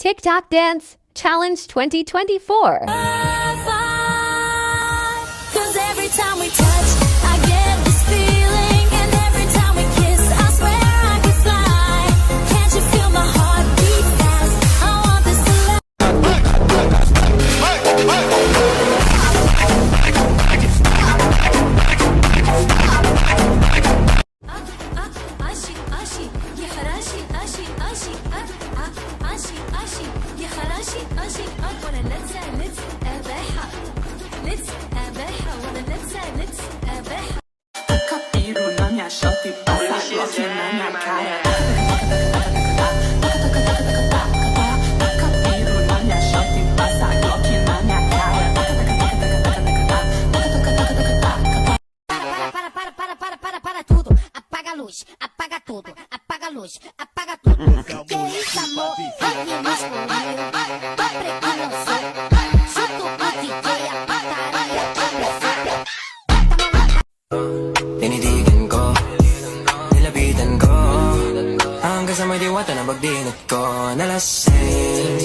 TikTok Dance Challenge 2024. Cause every time we touch, I get this feeling. And every time we kiss, I swear I could fly. Can't you feel my heart beat fast? I want this to last. Ashi, ashi, ye harashi, ashi, ashi, ashi, ashi, ye harashi, ashi, wanna let's abeha, wanna let's abeha. Capiro na minha shot e passa Glock na minha cara. Capiro na minha shot e passa Glock na minha cara. Para tudo. Apaga a luz, apaga tudo, apaga a luz, apaga tudo. Que isso, amor? Rock masculino, tô pregando o som. Junto com o DJ, a pataria Tinitigan ko, nilapitan ko, hanggang sa may diwata na pagdinat ko. Nalasing